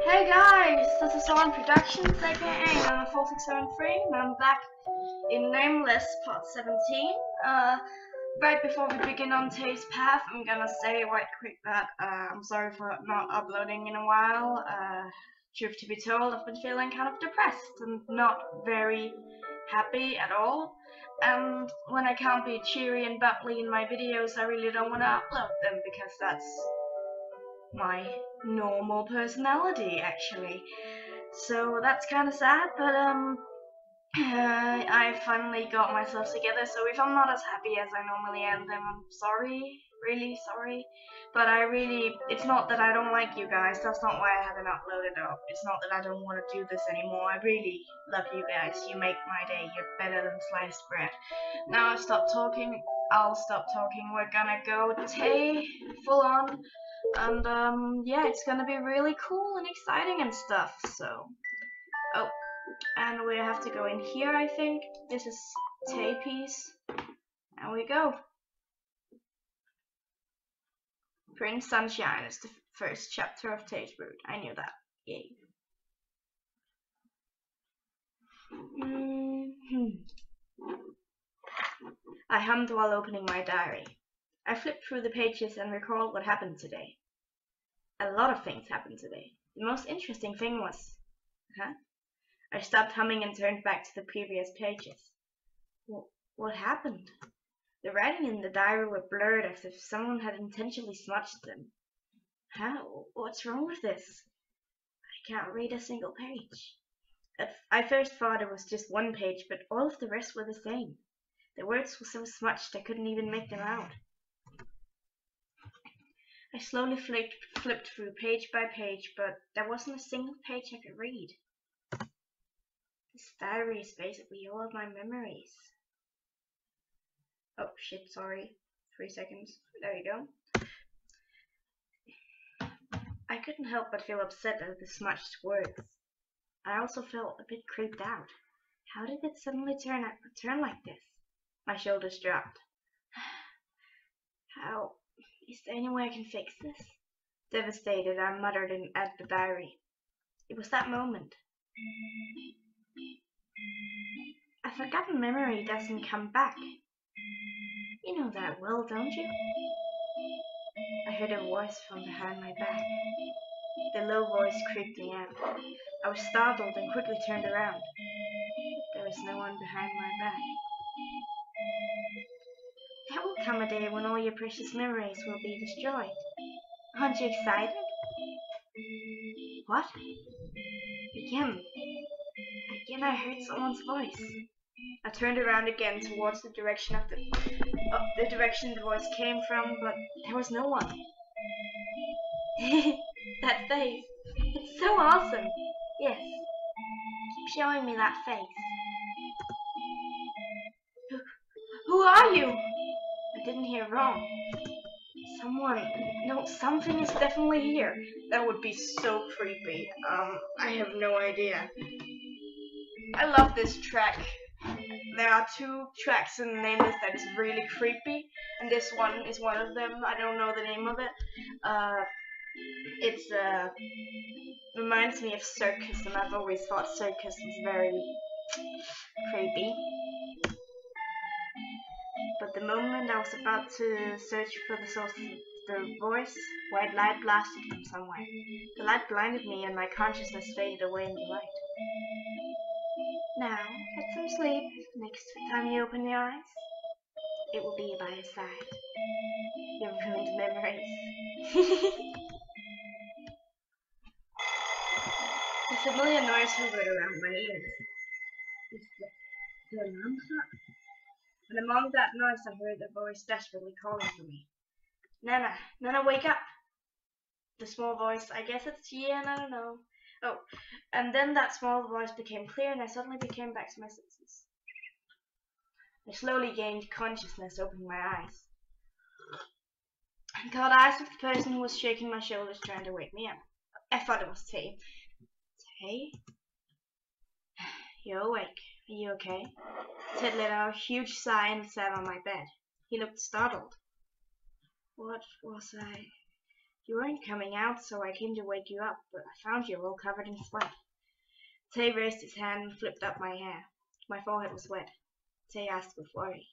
Hey guys, this is On Productions, aka Nana4673, and I'm back in Nameless Part 17. Right before we begin on today's path, I'm gonna say right quick that I'm sorry for not uploading in a while. Truth to be told, I've been feeling kind of depressed and not very happy at all. And when I can't be cheery and bubbly in my videos, I really don't want to upload them because that's my normal personality, actually. So that's kind of sad, but I finally got myself together. So if I'm not as happy as I normally am, then I'm sorry, really sorry. But it's not that I don't like you guys. That's not why I haven't uploaded up. It's not that I don't want to do this anymore. I really love you guys. You make my day. You're better than sliced bread. Now I'll stop talking. We're gonna go Tay full on. And yeah, it's gonna be really cool and exciting and stuff. So, oh, and we have to go in here, I think. This is Tay piece, and we go. Prince Sunshine is the first chapter of Tay's Brood. I knew that. Yay. I hummed while opening my diary. I flipped through the pages and recalled what happened today. A lot of things happened today. The most interesting thing was... I stopped humming and turned back to the previous pages. What happened? The writing in the diary were blurred as if someone had intentionally smudged them. How? What's wrong with this? I can't read a single page. I first thought it was just one page, but all of the rest were the same. The words were so smudged I couldn't even make them out. I slowly flipped through page by page, but there wasn't a single page I could read. This diary is basically all of my memories. Oh shit, sorry. 3 seconds. There you go. I couldn't help but feel upset at the smudged words. I also felt a bit creeped out. How did it suddenly turn like this? My shoulders dropped. How? Is there any way I can fix this? Devastated, I muttered at the diary. It was that moment. A forgotten memory doesn't come back. You know that well, don't you? I heard a voice from behind my back. The low voice creeped me out. I was startled and quickly turned around. There was no one behind my back. There will come a day when all your precious memories will be destroyed. Aren't you excited? What? Again I heard someone's voice. I turned around again towards the direction the direction the voice came from, but there was no one. That face. It's so awesome. Yes. Keep showing me that face. Who are you? I didn't hear wrong. Something is definitely here. That would be so creepy. I have no idea. I love this track. There are 2 tracks in Nameless that is really creepy, and this one is one of them. I don't know the name of it. It's reminds me of Circus, and I've always thought Circus was very creepy. But the moment I was about to search for the source of the voice, white light blasted from somewhere. The light blinded me and my consciousness faded away in the light. Now, get some sleep. Next time you open your eyes, it will be by your side. Your ruined memories. A familiar noise hovered around my ears. It's the alarm clock. And among that noise I heard a voice desperately calling for me. Nana, wake up! The small voice, I guess it's Ian, I don't know. Oh, and then that small voice became clear and I suddenly became back to my senses. I slowly gained consciousness, opening my eyes. I caught eyes with the person who was shaking my shoulders trying to wake me up. I thought it was Tay. Tay? You're awake. Are you okay? Ted let out a huge sigh and sat on my bed. He looked startled. What was I? You weren't coming out, so I came to wake you up, but I found you all covered in sweat. Tay raised his hand and flipped up my hair. My forehead was wet. Tay asked with worry,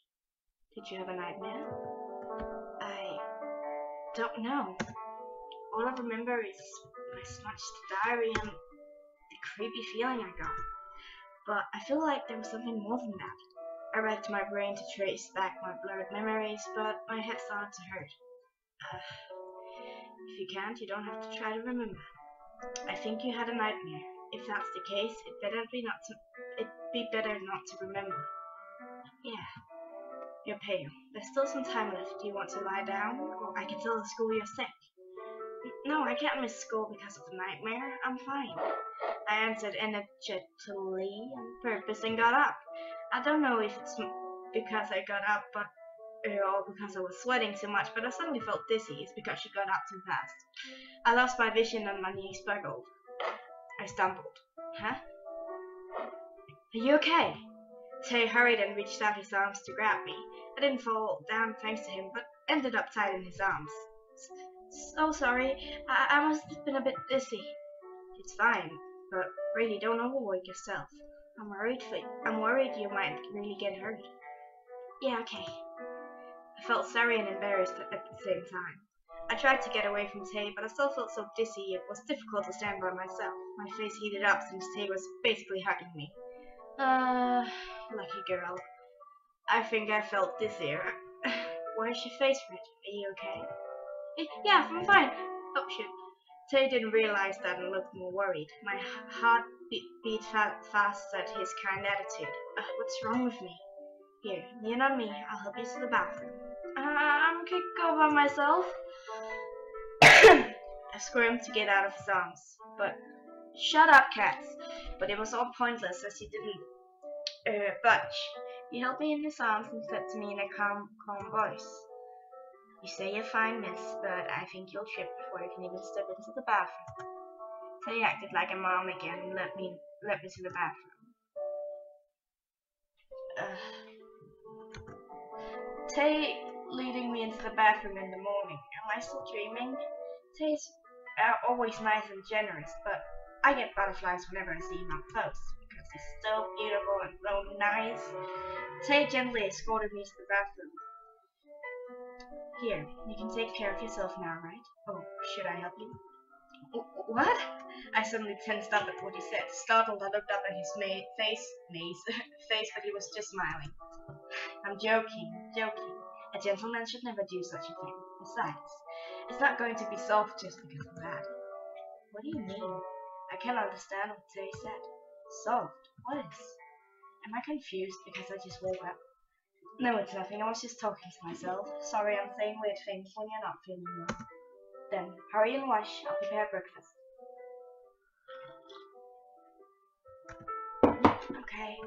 "Did you have a nightmare?" "I don't know. All I remember is my smudged diary and the creepy feeling I got. But I feel like there was something more than that." I racked my brain to trace back my blurred memories, but my head started to hurt. Uh, if you can't, you don't have to try to remember. I think you had a nightmare. If that's the case, it'd be better not to remember. Yeah, you're pale. There's still some time left. Do you want to lie down? Or I can tell the school you're sick. No, I can't miss school because of the nightmare. I'm fine. I answered energetically on purpose and got up. I don't know if it's because I got up, or because I was sweating so much, but I suddenly felt dizzy. It's because she got up too fast. I lost my vision and my knees buckled. I stumbled. Huh? Are you okay? Tay hurried and reached out his arms to grab me. I didn't fall down thanks to him, but ended up tight in his arms. So sorry. I must have been a bit dizzy. It's fine, but really don't overwork yourself. I'm worried you might really get hurt. Yeah, okay. I felt sorry and embarrassed at the same time. I tried to get away from Tay, but I still felt so dizzy it was difficult to stand by myself. My face heated up since Tay was basically hugging me. Lucky girl. I think I felt dizzier. Why is your face red? Are you okay? Yeah, I'm fine. Oh, shit. Tay didn't realize that and looked more worried. My heart beat fast at his kind attitude. What's wrong with me? Here, lean on me. I'll help you to the bathroom. I'm okay, go by myself. I squirmed to get out of his arms. But shut up, Cats. But it was all pointless as he didn't budge. He held me in his arms and said to me in a calm voice, "You say you're fine, miss, but I think you'll trip before you can even step into the bathroom." Tay acted like a mom again and led me to the bathroom. Tay leading me into the bathroom in the morning. Am I still dreaming? Tay's always nice and generous, but I get butterflies whenever I see him up close because he's so beautiful and so nice. Tay gently escorted me to the bathroom. Here, you can take care of yourself now, right? Oh, should I help you? What? I suddenly tensed up at what he said. Startled, I looked up at his face, but he was just smiling. I'm joking. A gentleman should never do such a thing. Besides, it's not going to be solved just because of that. What do you mean? I can't understand what Tay said. Solved? What is? Am I confused because I just woke up? No, it's nothing. I was just talking to myself. Sorry, I'm saying weird things when you're not feeling well. Then, hurry and wash. I'll prepare breakfast. Okay.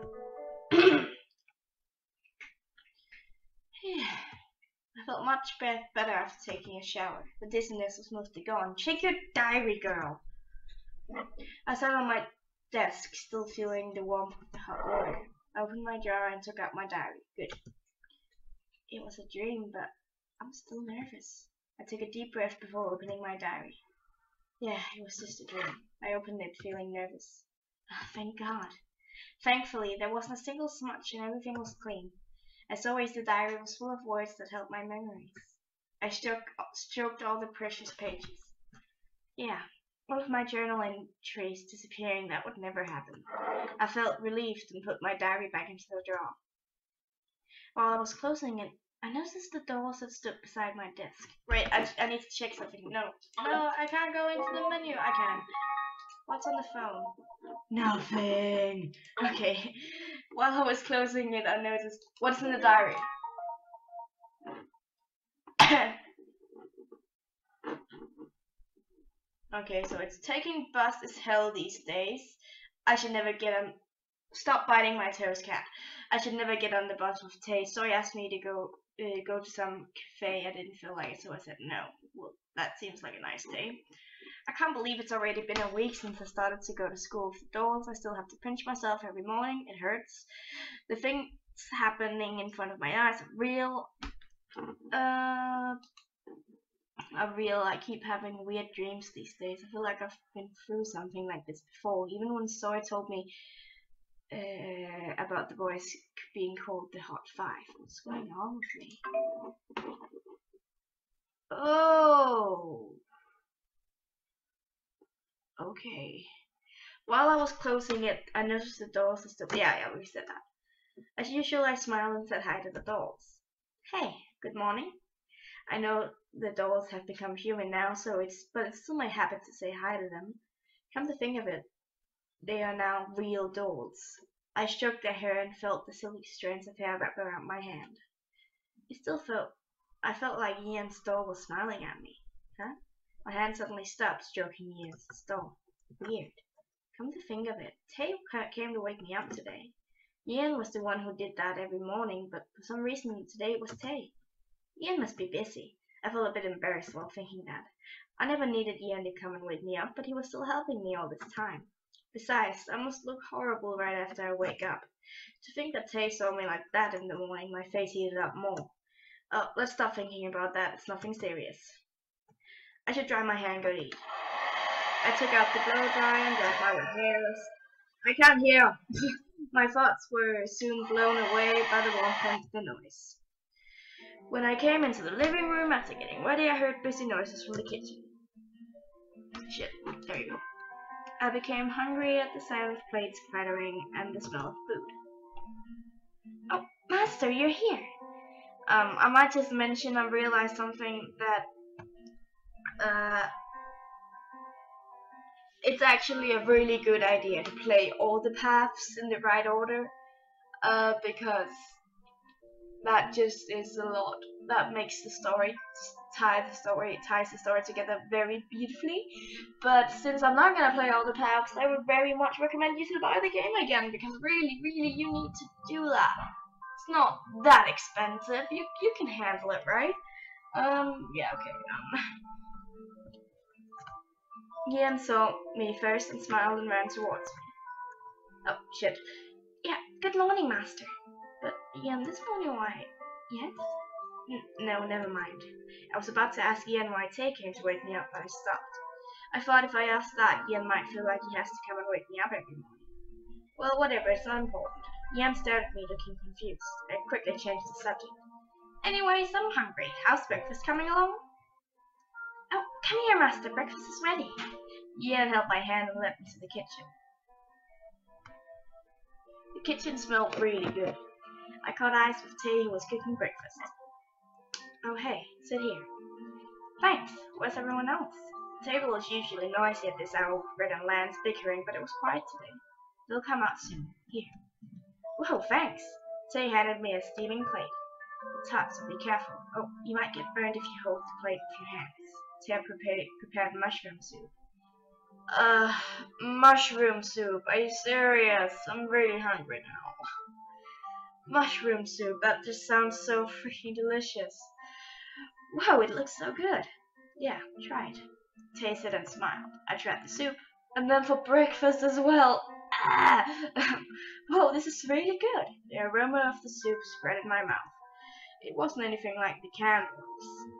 I felt much better after taking a shower. The dizziness was mostly gone. Check your diary, girl. I sat on my desk, still feeling the warmth of the hot water. I opened my drawer and took out my diary. Good. It was a dream, but I'm still nervous. I took a deep breath before opening my diary. Yeah, it was just a dream. I opened it feeling nervous. Thank God. Thankfully, there wasn't a single smudge and everything was clean. As always, the diary was full of words that helped my memories. I stroked all the precious pages. Yeah, all of my journal entries disappearing, that would never happen. I felt relieved and put my diary back into the drawer. While I was closing it, I noticed the doors that stood beside my desk. Wait, I need to check something. No, I can't go into the menu. I can. What's on the phone? Nothing. Okay. While I was closing it, I noticed what's in the diary. Okay, so it's taking bus is hell these days. I should never get on. Stop biting my toes, cat. I should never get on the bus with Tay. So he asked me to go to some cafe. I didn't feel like it, so I said no. Well, that seems like a nice day. I can't believe it's already been a week since I started to go to school with the dolls. I still have to pinch myself every morning. It hurts. The things happening in front of my eyes are real. I keep having weird dreams these days. I feel like I've been through something like this before. Even when Sawyer told me about the boys being called the Hot Five. What's going on with me? Oh, okay. While I was closing it, I noticed the dolls are still. Yeah, we said that. As usual, I smiled and said hi to the dolls. Hey, good morning. I know the dolls have become human now, but it's still my habit to say hi to them. Come to think of it, they are now real dolls. I stroked their hair and felt the silky strands of hair wrap around my hand. I felt like Ian's doll was smiling at me. Huh? My hand suddenly stopped stroking Ian's doll. Weird. Come to think of it, Tay came to wake me up today. Ian was the one who did that every morning, but for some reason today it was Tay. Ian must be busy. I felt a bit embarrassed while thinking that. I never needed Ian to come and wake me up, but he was still helping me all this time. Besides, I must look horrible right after I wake up. To think that Tay saw me like that in the morning, my face heated up more. Oh, let's stop thinking about that. It's nothing serious. I should dry my hair and go to eat. I took out the blow dryer and dried my hair. I can't hear. My thoughts were soon blown away by the warmth and the noise. When I came into the living room after getting ready, I heard busy noises from the kitchen. Shit, there you go. I became hungry at the sound of plates clattering and the smell of food. Oh, Master, you're here. I might just mention I realized something that, it's actually a really good idea to play all the paths in the right order, because that just is a lot. That makes the story ties the story together very beautifully. But since I'm not gonna play all the paths, I would very much recommend you to buy the game again, because really, you need to do that. It's not that expensive. You can handle it, right? Yeah, okay. Ian saw me first and smiled and ran towards me. Oh, shit. Yeah, good morning, Master. But, Ian, this morning why? Yes? No, never mind. I was about to ask Ian why Tay came to wake me up, but I stopped. I thought if I asked that, Ian might feel like he has to come and wake me up every morning. Well, whatever, it's not important. Ian stared at me, looking confused. I quickly changed the subject. Anyways, I'm hungry. How's breakfast coming along? Oh, come here, Master. Breakfast is ready. Ian held my hand and led me to the kitchen. The kitchen smelled really good. I caught eyes with Tay, who was cooking breakfast. Oh, hey, sit here. Thanks. Where's everyone else? The table is usually noisy at this hour with Red and Lance bickering, but it was quiet today. They'll come out soon. Here. Whoa, thanks. Tay handed me a steaming plate. It's hot, so be careful. Oh, you might get burned if you hold the plate with your hands. Tay prepared mushroom soup. Mushroom soup. Are you serious? I'm really hungry now. Mushroom soup. That just sounds so freaking delicious. Wow, it looks so good. Yeah, try it. Tasted and smiled. I tried the soup, and then for breakfast as well. Ah! Whoa, this is really good. The aroma of the soup spread in my mouth. It wasn't anything like the canned ones.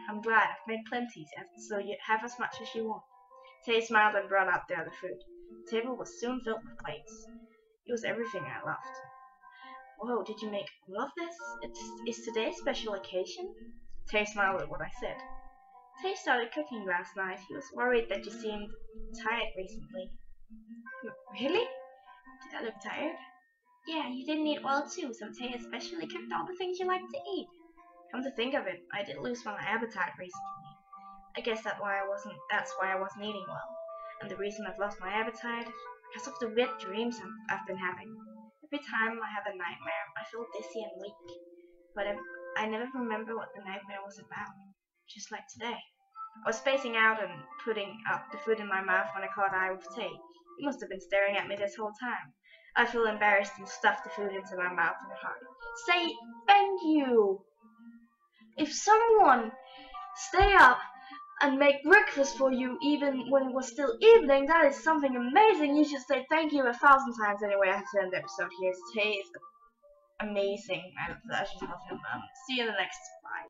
I'm glad I've made plenty, so you have as much as you want. Tay smiled and brought out the other food. The table was soon filled with plates. It was everything I loved. Whoa, did you make all of this? Is today a special occasion? Tay smiled at what I said. Tay started cooking last night. He was worried that you seemed tired recently. Really? Did I look tired? Yeah, you didn't eat well too, so Tay especially cooked all the things you like to eat. Come to think of it, I did lose my appetite recently. I guess that's why I wasn't eating well. And the reason I've lost my appetite is because of the weird dreams I've been having. Every time I have a nightmare, I feel dizzy and weak. But I never remember what the nightmare was about. Just like today. I was spacing out and putting up the food in my mouth when I caught eye with Tay. He must have been staring at me this whole time. I feel embarrassed and stuffed the food into my mouth and heart. Say thank you! If someone stay up and make breakfast for you even when it was still evening, that is something amazing. You should say thank you 1,000 times. Anyway, I have to end the episode here. Tay is amazing. I should love him. See you in the next. Bye.